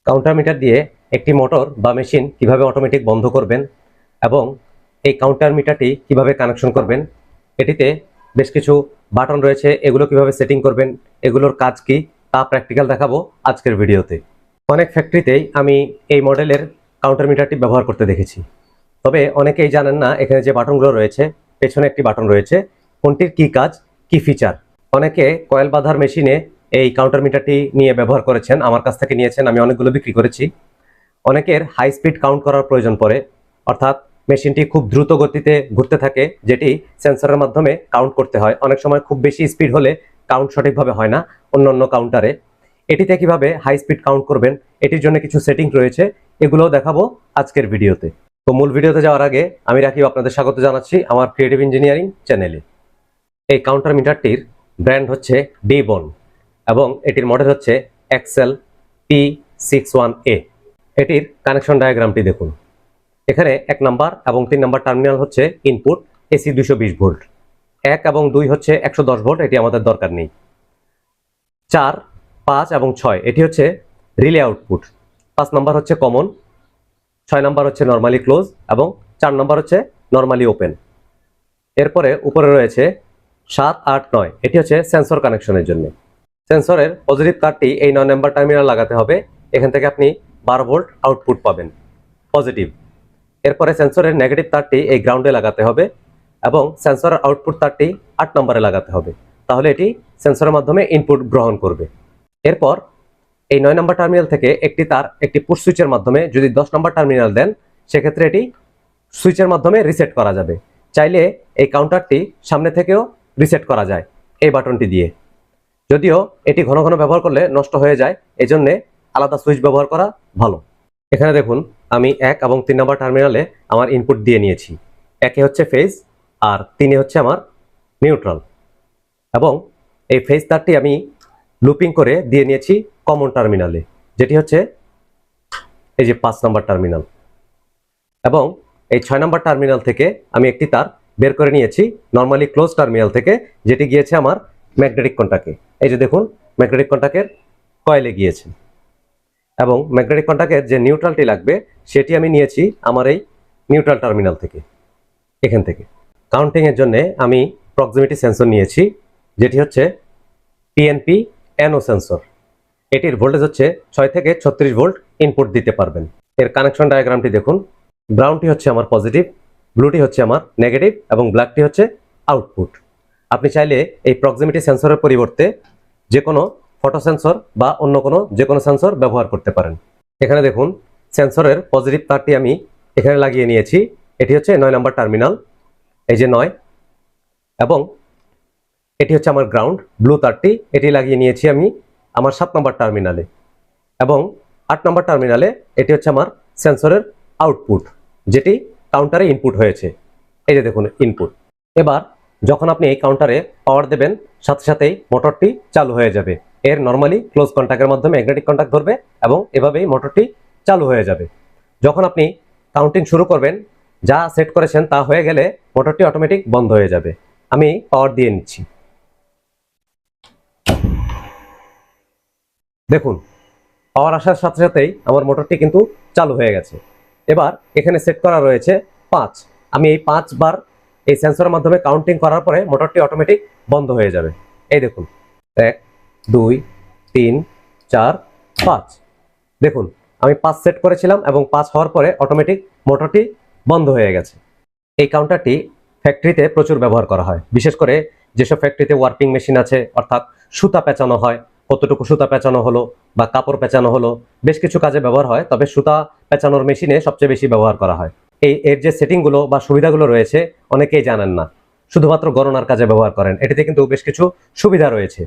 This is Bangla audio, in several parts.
কাউন্টার মিটার দিয়ে একটি মোটর বা মেশিন কিভাবে অটোমেটিক বন্ধ করবেন এবং এই কাউন্টার মিটারটি কিভাবে কানেকশন করবেন, এটিতে বেশ কিছু বাটন রয়েছে, এগুলো কিভাবে সেটিং করবেন, এগুলোর কাজ কি তা প্র্যাকটিক্যাল দেখাবো আজকের ভিডিওতে। অনেক ফ্যাক্টরিতেই আমি এই মডেলের কাউন্টার মিটারটি ব্যবহার করতে দেখেছি, তবে অনেকেই জানেন না এখানে যে বাটনগুলো রয়েছে, পেছনে একটি বাটন রয়েছে, কোনটির কি কাজ, কি ফিচার। অনেকে কয়েল বাঁধার মেশিনে এই কাউন্টার মিটারটি নিয়ে ব্যবহার করেছেন, আমার কাছ থেকে নিয়েছেন, আমি অনেকগুলো বিক্রি করেছি। অনেকের হাই স্পিড কাউন্ট করার প্রয়োজন পড়ে, অর্থাৎ মেশিনটি খুব দ্রুত গতিতে ঘুরতে থাকে, যেটি সেন্সরের মাধ্যমে কাউন্ট করতে হয়। অনেক সময় খুব বেশি স্পিড হলে কাউন্ট সঠিকভাবে হয় না অন্যান্য কাউন্টারে। এটিতে কিভাবে হাই স্পিড কাউন্ট করবেন, এটির জন্য কিছু সেটিং রয়েছে, এগুলোও দেখাবো আজকের ভিডিওতে। তো মূল ভিডিওতে যাওয়ার আগে আমি রাকিব আপনাদের স্বাগত জানাচ্ছি আমার ক্রিয়েটিভ ইঞ্জিনিয়ারিং চ্যানেলে। এই কাউন্টার মিটারটির ব্র্যান্ড হচ্ছে ডিবন এবং এটির মডেল হচ্ছে এক্সেল P61A। এটির কানেকশন ডায়াগ্রামটি দেখুন। এখানে 1 নাম্বার এবং 3 নাম্বার টার্মিনাল হচ্ছে ইনপুট এসি 220 ভোল্ট, 1 এবং 2 হচ্ছে 110 ভোল্ট, এটি আমাদের দরকার নেই। 4, 5 এবং 6 এটি হচ্ছে রিলে আউটপুট। 5 নাম্বার হচ্ছে কমন, 6 নাম্বার হচ্ছে নরমালি ক্লোজ এবং 4 নাম্বার হচ্ছে নরমালি ওপেন। এরপরে উপরে রয়েছে 7, 8, 9, এটি হচ্ছে সেন্সর কানেকশনের জন্য। সেন্সরের পজিটিভ তারটি এই 9 নাম্বার টার্মিনাল লাগাতে হবে, এখান থেকে আপনি 12 ভোল্ট আউটপুট পাবেন পজিটিভ। এরপরে সেন্সরের নেগেটিভ তারটি এই গ্রাউন্ডে লাগাতে হবে এবং সেন্সরের আউটপুট তারটি 8 নম্বরে লাগাতে হবে, তাহলে এটি সেন্সরের মাধ্যমে ইনপুট গ্রহণ করবে। এরপর এই 9 নম্বর টার্মিনাল থেকে একটি তার একটি পুশ সুইচের মাধ্যমে যদি 10 নম্বর টার্মিনাল দেন, সেক্ষেত্রে এটি সুইচের মাধ্যমে রিসেট করা যাবে। চাইলে এই কাউন্টারটি সামনে থেকেও রিসেট করা যায় এই বাটনটি দিয়ে, যদিও এটি ঘন ঘন ব্যবহার করলে নষ্ট হয়ে যায়, এজন্যে আলাদা সুইচ ব্যবহার করা ভালো। এখানে দেখুন আমি 1 এবং 3 নম্বর টার্মিনালে আমার ইনপুট দিয়ে নিয়েছি। 1 হচ্ছে ফেজ আর 3 হচ্ছে আমার নিউট্রাল, এবং এই ফেজ তারটি আমি লুপিং করে দিয়ে নিয়েছি কমন টার্মিনালে, যেটি হচ্ছে এই যে 5 নম্বর টার্মিনাল। এবং এই 6 নম্বর টার্মিনাল থেকে আমি একটি তার বের করে নিয়েছি নরমালি ক্লোজ টার্মিনাল থেকে, যেটি গিয়েছে আমার ম্যাগনেটিক কন্টাক্টে। এই যে দেখুন ম্যাগনেটিক কন্টাক্টের কয়েলে গিয়েছে, এবং ম্যাগনেটিক কন্টাক্টের যে নিউট্রালটি লাগবে সেটি আমি নিয়েছি আমার এই নিউট্রাল টার্মিনাল থেকে, এখান থেকে। কাউন্টিং এর জন্য আমি প্রক্সিমিটি সেন্সর নিয়েছি, যেটি হচ্ছে PNP NO সেন্সর। এটির ভোল্টেজ হচ্ছে 6 থেকে 36 ভোল্ট ইনপুট দিতে পারবেন। এর কানেকশন ডায়াগ্রামটি দেখুন। ব্রাউনটি হচ্ছে আমার পজিটিভ, ব্লুটি হচ্ছে আমার নেগেটিভ এবং ব্ল্যাকটি হচ্ছে আউটপুট। আপনি চাইলে এই প্রক্সিমিটি সেন্সরের পরিবর্তে যে কোনো ফটো সেন্সর বা অন্য কোনো যে কোনো সেন্সর ব্যবহার করতে পারেন। এখানে দেখুন সেন্সরের পজিটিভ তারটি আমি এখানে লাগিয়ে নিয়েছি, এটি হচ্ছে 9 নম্বর টার্মিনাল, এই যে 9, এবং এটি হচ্ছে আমার গ্রাউন্ড। ব্লু তারটি এটি লাগিয়ে নিয়েছি আমি আমার 7 নম্বর টার্মিনালে, এবং 8 নম্বর টার্মিনালে এটি হচ্ছে আমার সেন্সরের আউটপুট, যেটি কাউন্টারে ইনপুট হয়েছে। এই যে দেখুন ইনপুট। এবার যখন আপনি এই কাউন্টারে পাওয়ার দেবেন, সাথে সাথেই মোটরটি চালু হয়ে যাবে। এর নরমালি ক্লোজ কন্টাক্টের মাধ্যমে ম্যাগনেটিক কন্টাক্ট ধরবে এবং এভাবেই মোটরটি চালু হয়ে যাবে। যখন আপনি কাউন্টিং শুরু করবেন, যা সেট করেছেন তা হয়ে গেলে মোটরটি অটোমেটিক বন্ধ হয়ে যাবে। আমি পাওয়ার দিয়ে নিচ্ছি। দেখুন পাওয়ার আসার সাথে সাথেই আমার মোটরটি কিন্তু চালু হয়ে গেছে। এবার এখানে সেট করা রয়েছে 5, আমি এই 5 বার এই সেন্সরের মাধ্যমে কাউন্টিং করার পরে মোটরটি অটোমেটিক বন্ধ হয়ে যাবে। এই দেখুন 1, 2, 3, 4, 5। দেখুন আমি 5 সেট করেছিলাম এবং 5 হওয়ার পরে অটোমেটিক মোটরটি বন্ধ হয়ে গেছে। এই কাউন্টারটি ফ্যাক্টরিতে প্রচুর ব্যবহার করা হয়, বিশেষ করে যেসব ফ্যাক্টরিতে ওয়ার্পিং মেশিন আছে, অর্থাৎ সুতা পেঁচানো হয়, কতটুকু সুতা পেঁচানো হলো বা কাপড় পেঁচানো হলো, বেশ কিছু কাজে ব্যবহার হয়, তবে সুতা পেঁচানোর মেশিনে সবচেয়ে বেশি ব্যবহার করা হয়। এর যে সেটিংগুলো বা সুবিধাগুলো রয়েছে অনেকেই জানেন না, শুধুমাত্র গণনার কাজে ব্যবহার করেন। এটিতে কিন্তু বেশ কিছু সুবিধা রয়েছে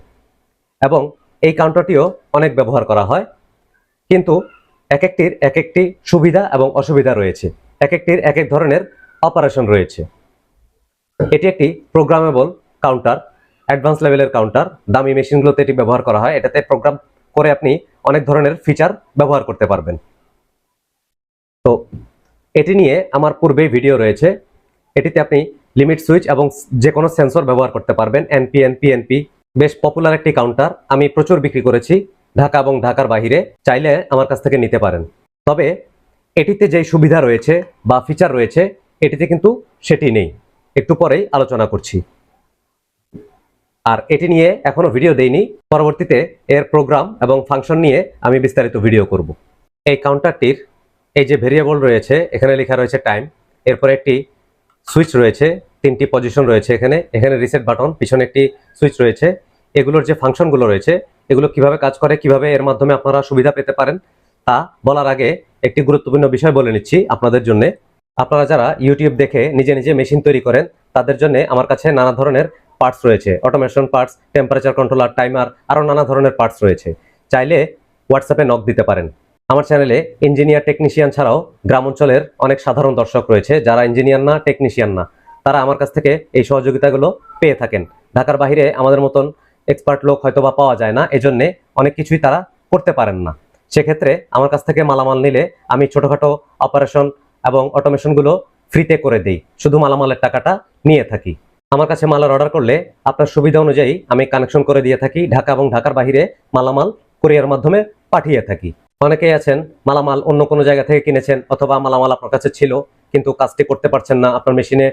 এবং এই কাউন্টারটিও অনেক ব্যবহার করা হয়, কিন্তু এক একটির এক একটি সুবিধা এবং অসুবিধা রয়েছে, এক একটির এক এক ধরনের অপারেশন রয়েছে। এটি একটি প্রোগ্রামেবল কাউন্টার, অ্যাডভান্স লেভেলের কাউন্টার। দামি মেশিনগুলোতে এটি ব্যবহার করা হয়, এটাতে প্রোগ্রাম করে আপনি অনেক ধরনের ফিচার ব্যবহার করতে পারবেন। তো এটি নিয়ে আমার পূর্বেই ভিডিও রয়েছে। এটিতে আপনি লিমিট সুইচ এবং যে কোনো সেন্সর ব্যবহার করতে পারবেন। NPN PNP বেশ পপুলার একটি কাউন্টার, আমি প্রচুর বিক্রি করেছি। ঢাকা এবং ঢাকার বাইরে চাইলে আমার কাছ থেকে নিতে পারেন। তবে এটিতে যে সুবিধা রয়েছে বা ফিচার রয়েছে এটিতে কিন্তু সেটি নেই, একটু পরেই আলোচনা করছি। আর এটি নিয়ে এখনো ভিডিও দেইনি, পরবর্তীতে এর প্রোগ্রাম এবং ফাংশন নিয়ে আমি বিস্তারিত ভিডিও করব। এই কাউন্টারটির এই যে ভেরিয়েবল রয়েছে, এখানে লেখা রয়েছে টাইম, এরপরে একটি সুইচ রয়েছে, 3টি পজিশন রয়েছে, এখানে রিসেট বাটন, পিছনে একটি সুইচ রয়েছে। এগুলোর যে ফাংশনগুলো রয়েছে এগুলো কিভাবে কাজ করে, কিভাবে এর মাধ্যমে আপনারা সুবিধা পেতে পারেন তা বলার আগে একটি গুরুত্বপূর্ণ বিষয় বলে নিচ্ছি আপনাদের জন্য। আপনারা যারা ইউটিউব দেখে নিজে নিজে মেশিন তৈরি করেন তাদের জন্য আমার কাছে নানা ধরনের পার্টস রয়েছে, automation parts, temperature controller, timer, আরও নানা ধরনের পার্টস রয়েছে। চাইলে হোয়াটসঅ্যাপে নক দিতে পারেন। আমার চ্যানেলে ইঞ্জিনিয়ার টেকনিশিয়ান ছাড়াও গ্রাম অঞ্চলের অনেক সাধারণ দর্শক রয়েছে যারা ইঞ্জিনিয়ার না, টেকনিশিয়ান না, তারা আমার কাছ থেকে এই সহযোগিতাগুলো পেয়ে থাকেন। ঢাকার বাইরে আমাদের মতন এক্সপার্ট লোক হয়তো বা পাওয়া যায় না, এজন্যে অনেক কিছুই তারা করতে পারেন না। সেক্ষেত্রে আমার কাছ থেকে মালামাল নিলে আমি ছোটখাটো অপারেশন এবং অটোমেশনগুলো ফ্রিতে করে দিই, শুধু মালামালের টাকাটা নিয়ে থাকি। আমার কাছে মালের অর্ডার করলে আপনার সুবিধা অনুযায়ী আমি কানেকশন করে দিয়ে থাকি। ঢাকা এবং ঢাকার বাইরে মালামাল কুরিয়ার মাধ্যমে পাঠিয়ে থাকি। অনেকেই আছেন মালামাল অন্য কোনো জায়গা থেকে কিনেছেন অথবা মালামাল আপনার কাছে ছিল কিন্তু কাজটি করতে পারছেন না, আপনার মেশিনে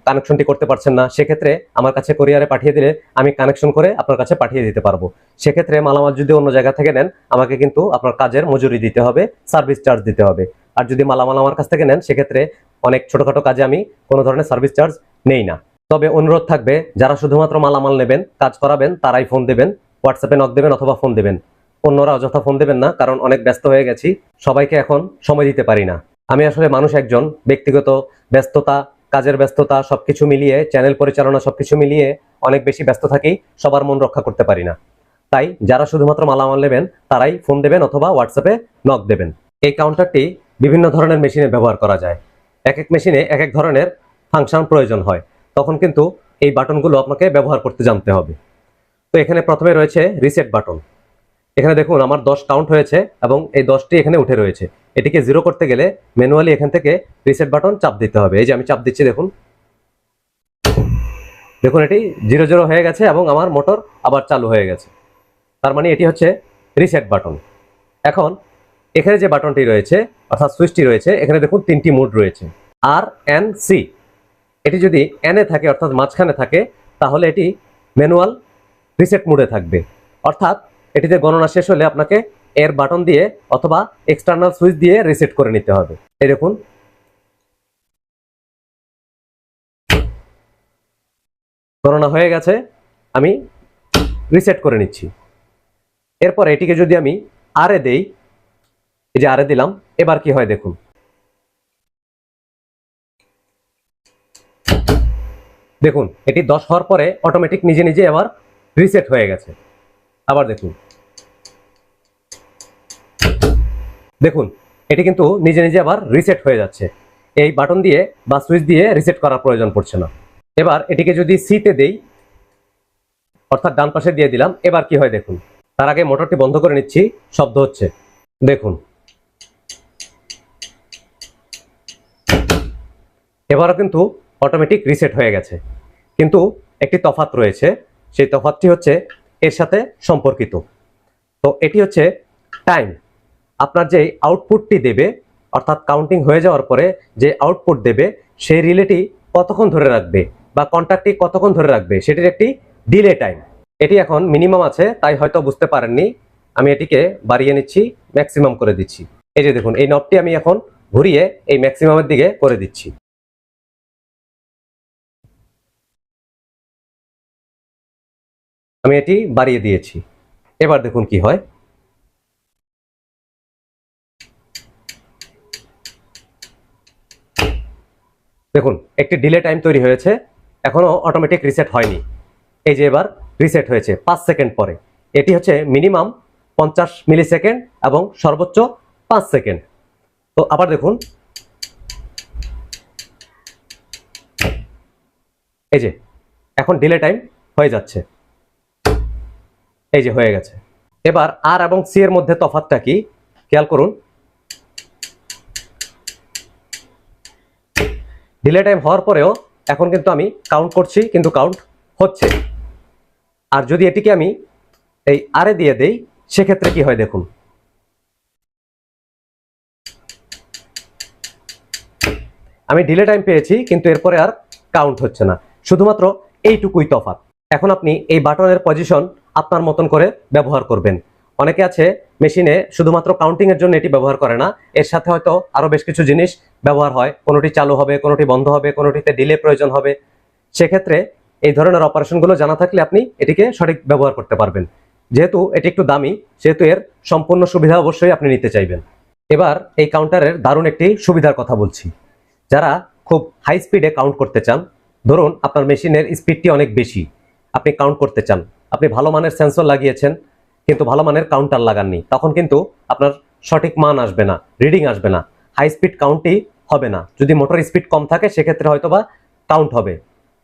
কানেকশনটি করতে পারছেন না, সেক্ষেত্রে আমার কাছে কুরিয়ারে পাঠিয়ে দিলে আমি কানেকশন করে আপনার কাছে পাঠিয়ে দিতে পারবো। সেক্ষেত্রে মালামাল যদি অন্য জায়গা থেকে নেন আমাকে কিন্তু আপনার কাজের মজুরি দিতে হবে, সার্ভিস চার্জ দিতে হবে। আর যদি মালামাল আমার কাছ থেকে নেন সেক্ষেত্রে অনেক ছোটখাটো কাজে আমি কোনো ধরনের সার্ভিস চার্জ নেই না। তবে অনুরোধ থাকবে, যারা শুধুমাত্র মালামাল নেবেন, কাজ করাবেন, তারাই ফোন দেবেন, হোয়াটসঅ্যাপে নক দেবেন অথবা ফোন দেবেন। অন্যরা অযথা ফোন দেবেন না, কারণ অনেক ব্যস্ত হয়ে গেছি, সবাইকে এখন সময় দিতে পারি না। আমি আসলে মানুষ একজন, ব্যক্তিগত ব্যস্ততা, কাজের ব্যস্ততা সবকিছু মিলিয়ে, চ্যানেল পরিচালনা সবকিছু মিলিয়ে অনেক বেশি ব্যস্ত থাকি, সবার মন রক্ষা করতে পারি না। তাই যারা শুধুমাত্র মালামাল নেবেন তারাই ফোন দেবেন অথবা হোয়াটসঅ্যাপে নক দেবেন। এই কাউন্টারটি বিভিন্ন ধরনের মেশিনে ব্যবহার করা যায়। এক এক মেশিনে এক এক ধরনের ফাংশন প্রয়োজন হয়, তখন কিন্তু এই বাটনগুলো আপনাকে ব্যবহার করতে জানতে হবে। তো এখানে প্রথমে রয়েছে রিসেট বাটন। এখানে দেখুন আমার 10 কাউন্ট হয়েছে এবং এই 10টি এখানে উঠে রয়েছে। এটিকে জিরো করতে গেলে ম্যানুয়ালি এখান থেকে রিসেট বাটন চাপ দিতে হবে। এই যে আমি চাপ দিচ্ছি, দেখুন দেখুন এটি 00 হয়ে গেছে এবং আমার মোটর আবার চালু হয়ে গেছে। তার মানে এটি হচ্ছে রিসেট বাটন। এখন এখানে যে বাটনটি রয়েছে অর্থাৎ সুইচটি রয়েছে, এখানে দেখুন 3টি মোড রয়েছে, আর এন সি। এটি যদি এনে থাকে অর্থাৎ মাঝখানে থাকে তাহলে এটি ম্যানুয়াল রিসেট মোডে থাকবে, অর্থাৎ এটিতে গণনা শেষ হলে আপনাকে এর বাটন দিয়ে অথবা এক্সটার্নাল সুইচ দিয়ে রিসেট করে নিতে হবে। এই দেখুন গণনা হয়ে গেছে, আমি রিসেট করে নিচ্ছি। এরপর এটিকে যদি আমি আরে দেই, এই যে আরে দিলাম, এবার কি হয় দেখুন। দেখুন এটি 10 হওয়ার পরে অটোমেটিক নিজে নিজে আবার রিসেট হয়ে গেছে। আবার দেখুন, দেখুন এটি কিন্তু নিজে নিজে আবার রিসেট হয়ে যাচ্ছে। এই বাটন দিয়ে বা সুইচ দিয়ে রিসেট করার প্রয়োজন পড়ছে না। এবার এটিকে যদি সিতে দেই অর্থাৎ ডান পাশে দিয়ে দিলাম, এবার কি হয় দেখুন। তার আগে মোটরটি বন্ধ করে নিচ্ছি, শব্দ হচ্ছে দেখুন। এবারও কিন্তু অটোমেটিক রিসেট হয়ে গেছে, কিন্তু একটি তফাৎ রয়েছে, সেই তফাৎটি হচ্ছে এর সাথে সম্পর্কিত। তো এটি হচ্ছে টাইম। আপনার যে আউটপুটটি দেবে অর্থাৎ কাউন্টিং হয়ে যাওয়ার পরে যে আউটপুট দেবে সেই রিলেটি কতক্ষণ ধরে রাখবে বা কন্ট্যাক্টটি কতক্ষণ ধরে রাখবে সেটির একটি ডিলে টাইম। এটি এখন মিনিমাম আছে তাই হয়তো বুঝতে পারেননি, আমি এটিকে বাড়িয়ে নিচ্ছি, ম্যাক্সিমাম করে দিচ্ছি। এই যে দেখুন এই নবটি আমি এখন ঘুরিয়ে এই ম্যাক্সিমামের দিকে করে দিচ্ছি। আমি এটি বাড়িয়ে দিয়েছি, এবার দেখুন কি হয়। দেখুন একটি ডিলে টাইম তৈরি হয়েছে, এখনো অটোমেটিক রিসেট হয়নি। এই যে এবার রিসেট হয়েছে 5 সেকেন্ড পরে। এটি হচ্ছে মিনিমাম 50 মিলি সেকেন্ড এবং সর্বোচ্চ 5 সেকেন্ড। তো আবার দেখুন, এই যে এখন ডিলে টাইম হয়ে যাচ্ছে, এই যে হয়ে গেছে। এবার আর এবং সি এর মধ্যে তফাৎটা কি খেয়াল করুন। ডিলে টাইম হওয়ার পরেও এখন কিন্তু আমি কাউন্ট করছি, কিন্তু কাউন্ট হচ্ছে। আর যদি এটিকে আমি এই আরে দিয়ে দেই সেক্ষেত্রে কি হয় দেখুন। আমি ডিলে টাইম পেয়েছি, কিন্তু এরপরে আর কাউন্ট হচ্ছে না, শুধুমাত্র এইটুকুই তফাৎ। এখন আপনি এই বাটনের পজিশন আপনার মতন করে ব্যবহার করবেন। অনেকে আছে মেশিনে শুধুমাত্র কাউন্টিং এর জন্য এটি ব্যবহার করে না, এর সাথে হয়তো আরো বেশ কিছু জিনিস ব্যবহার হয়, কোনোটি চালু হবে, কোনোটি বন্ধ হবে, কোনোটিতে ডিলে প্রয়োজন হবে। সেক্ষেত্রে এই ধরনের অপারেশনগুলো জানা থাকলে আপনি এটিকে সঠিক ব্যবহার করতে পারবেন। যেহেতু এটি একটু দামি, সেহেতু এর সম্পূর্ণ সুবিধা অবশ্যই আপনি নিতে চাইবেন। এবার এই কাউন্টারের দারুণ একটি সুবিধার কথা বলছি। যারা খুব হাই স্পিডে কাউন্ট করতে চান, ধরুন আপনার মেশিনের স্পিডটি অনেক বেশি, আপনি কাউন্ট করতে চান, আপনি ভালো মানের সেন্সর লাগিয়েছেন কিন্তু ভালো মানের কাউন্টার লাগাননি, তখন কিন্তু আপনার সঠিক মান আসবে না, রিডিং আসবে না, হাই স্পিড কাউন্টই হবে না। যদি মোটর স্পিড কম থাকে সেক্ষেত্রে হয়তো বা কাউন্ট হবে।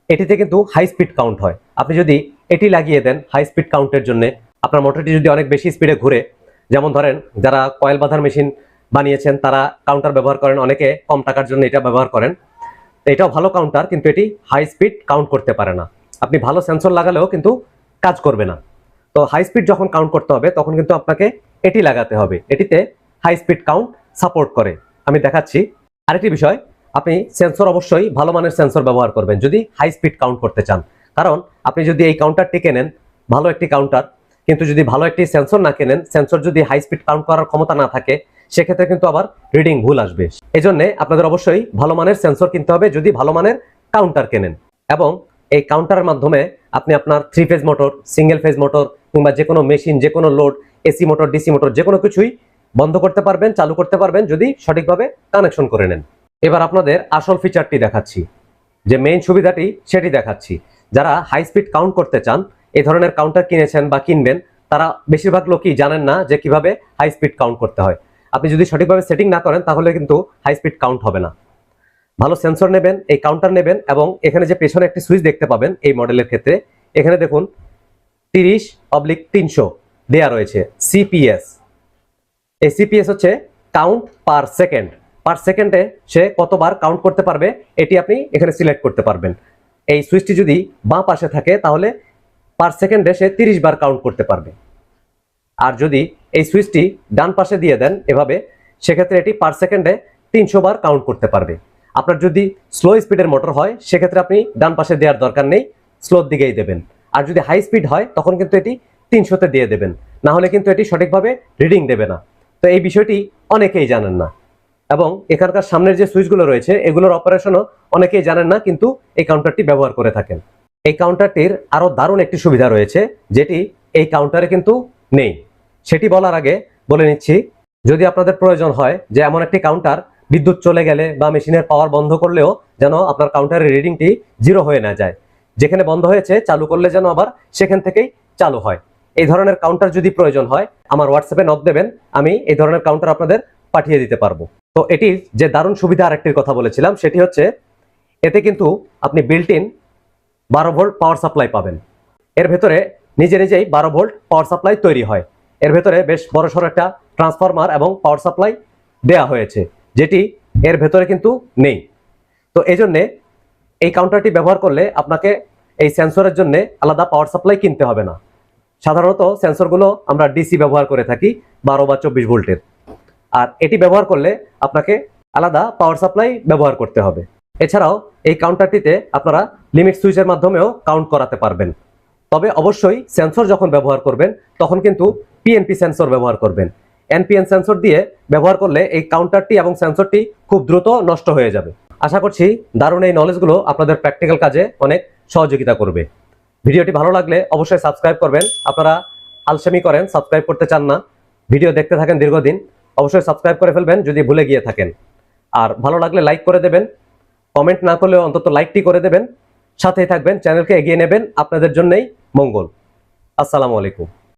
এটিতে কিন্তু হাই স্পিড কাউন্ট হয়। আপনি যদি এটি লাগিয়ে দেন হাই স্পিড কাউন্টের জন্য, আপনার মোটরটি যদি অনেক বেশি স্পিডে ঘুরে, যেমন ধরেন যারা কয়েল বাঁধার মেশিন বানিয়েছেন তারা কাউন্টার ব্যবহার করেন, অনেকে কম টাকার জন্য এটা ব্যবহার করেন। এটাও ভালো কাউন্টার, কিন্তু এটি হাই স্পিড কাউন্ট করতে পারে না। আপনি ভালো সেন্সর লাগালেও কিন্তু কাজ করবে না। তো হাই স্পিড যখন কাউন্ট করতে হবে তখন কিন্তু আপনাকে এটি লাগাতে হবে, এটিতে হাই স্পিড কাউন্ট সাপোর্ট করে। আমি দেখাচ্ছি। আরেকটি বিষয়, আপনি সেন্সর অবশ্যই ভালো মানের সেন্সর ব্যবহার করবেন যদি হাই স্পিড কাউন্ট করতে চান। কারণ আপনি যদি এই কাউন্টারটি কেনেন, ভালো একটি কাউন্টার, কিন্তু যদি ভালো একটি সেন্সর না কেনেন, সেন্সর যদি হাই স্পিড কাউন্ট করার ক্ষমতা না থাকে, সেক্ষেত্রে কিন্তু আবার রিডিং ভুল আসবে। এই জন্য আপনাদের অবশ্যই ভালো মানের সেন্সর কিনতে হবে যদি ভালো মানের কাউন্টার কেনেন। এবং এই কাউন্টারের মাধ্যমে আপনি আপনার 3 phase motor, single phase motor কিংবা যে কোনো মেশিন, যে কোনো load, AC motor, DC motor, যে কোনো কিছুই বন্ধ করতে পারবেন, চালু করতে পারবেন যদি সঠিকভাবে কানেকশন করে নেন। এবার আপনাদের আসল ফিচারটি দেখাচ্ছি, যে মেইন সুবিধাটি সেটি দেখাচ্ছি। যারা হাই স্পিড কাউন্ট করতে চান, এই ধরনের কাউন্টার কিনেছেন বা কিনবেন, তারা বেশিরভাগ লোকই জানেন না যে কিভাবে হাই স্পিড কাউন্ট করতে হয়। আপনি যদি সঠিকভাবে সেটিং না করেন তাহলে কিন্তু হাই স্পিড কাউন্ট হবে না। ভালো সেন্সর নেবেন, এই কাউন্টার নেবেন, এবং এখানে যে পেছনে একটি সুইচ দেখতে পাবেন এই মডেলের ক্ষেত্রে, এখানে দেখুন 30/300 দেয়া রয়েছে সিপিএস। এই সিপিএস হচ্ছে কাউন্ট পার সেকেন্ড। পার সেকেন্ডে সে কতবার কাউন্ট করতে পারবে এটি আপনি এখানে সিলেক্ট করতে পারবেন। এই সুইচটি যদি বাঁ পাশে থাকে তাহলে পার সেকেন্ডে সে 30 বার কাউন্ট করতে পারবে। আর যদি এই সুইচটি ডান পাশে দিয়ে দেন এভাবে, সেক্ষেত্রে এটি পার সেকেন্ডে 300 বার কাউন্ট করতে পারবে। আপনার যদি স্লো স্পিডের মোটর হয় সেক্ষেত্রে আপনি ডান পাশে দেওয়ার দরকার নেই, স্লোর দিকেই দেবেন। আর যদি হাই স্পিড হয় তখন কিন্তু এটি 300-তে দিয়ে দেবেন, না হলে কিন্তু এটি সঠিকভাবে রিডিং দেবে না। তো এই বিষয়টি অনেকেই জানেন না, এবং এখানকার সামনের যে সুইচগুলো রয়েছে এগুলোর অপারেশনও অনেকেই জানেন না, কিন্তু এই কাউন্টারটি ব্যবহার করে থাকেন। এই কাউন্টারটির আরো দারুণ একটি সুবিধা রয়েছে যেটি এই কাউন্টারে কিন্তু নেই। সেটি বলার আগে বলে নিচ্ছি, যদি আপনাদের প্রয়োজন হয় যে এমন একটি কাউন্টার বিদ্যুৎ চলে গেলে বা মেশিনের পাওয়ার বন্ধ করলেও যেন আপনার কাউন্টারের রিডিংটি 0 হয়ে না যায়, যেখানে বন্ধ হয়েছে চালু করলে যেন আবার সেখান থেকেই চালু হয়, এই ধরনের কাউন্টার যদি প্রয়োজন হয় আমার হোয়াটসঅ্যাপে নক দেবেন, আমি এই ধরনের কাউন্টার আপনাদের পাঠিয়ে দিতে পারবো। তো এটির যে দারুণ সুবিধা আরেকটির কথা বলেছিলাম সেটি হচ্ছে, এতে কিন্তু আপনি built in 12 volt power supply পাবেন। এর ভেতরে নিজে নিজেই 12 ভোল্ট পাওয়ার সাপ্লাই তৈরি হয়। এর ভেতরে বেশ বড়সড় একটা ট্রান্সফরমার এবং পাওয়ার সাপ্লাই দেয়া হয়েছে, যেটি এর ভেতরে কিন্তু নেই। তো এই জন্যে এই কাউন্টারটি ব্যবহার করলে আপনাকে এই সেন্সরের জন্য আলাদা পাওয়ার সাপ্লাই কিনতে হবে না। সাধারণত সেন্সরগুলো আমরা ডিসি ব্যবহার করে থাকি 12 বা 24 ভোল্টের, আর এটি ব্যবহার করলে আপনাকে আলাদা পাওয়ার সাপ্লাই ব্যবহার করতে হবে। এছাড়াও এই কাউন্টারটিতে আপনারা লিমিট সুইচের মাধ্যমেও কাউন্ট করাতে পারবেন। তবে অবশ্যই সেন্সর যখন ব্যবহার করবেন তখন কিন্তু পিএনপি সেন্সর ব্যবহার করবেন। এনপিএন সেন্সর দিয়ে ব্যবহার করলে এই কাউন্টারটি এবং সেন্সরটি খুব দ্রুত নষ্ট হয়ে যাবে। আশা করছি দারুণ এই নলেজগুলো আপনাদের প্র্যাকটিক্যাল কাজে অনেক সহযোগিতা করবে। ভিডিওটি ভালো লাগলে অবশ্যই সাবস্ক্রাইব করবেন। আপনারা আলসেমি করেন, সাবস্ক্রাইব করতে চান না, ভিডিও দেখতে থাকেন দীর্ঘদিন, অবশ্যই সাবস্ক্রাইব করে ফেলবেন যদি ভুলে গিয়ে থাকেন। আর ভালো লাগলে লাইক করে দেবেন, কমেন্ট না করলেও অন্তত লাইকটি করে দেবেন। সাথেই থাকবেন, চ্যানেলকে এগিয়ে নেবেন, আপনাদের জন্যই মঙ্গল। আসসালামু আলাইকুম।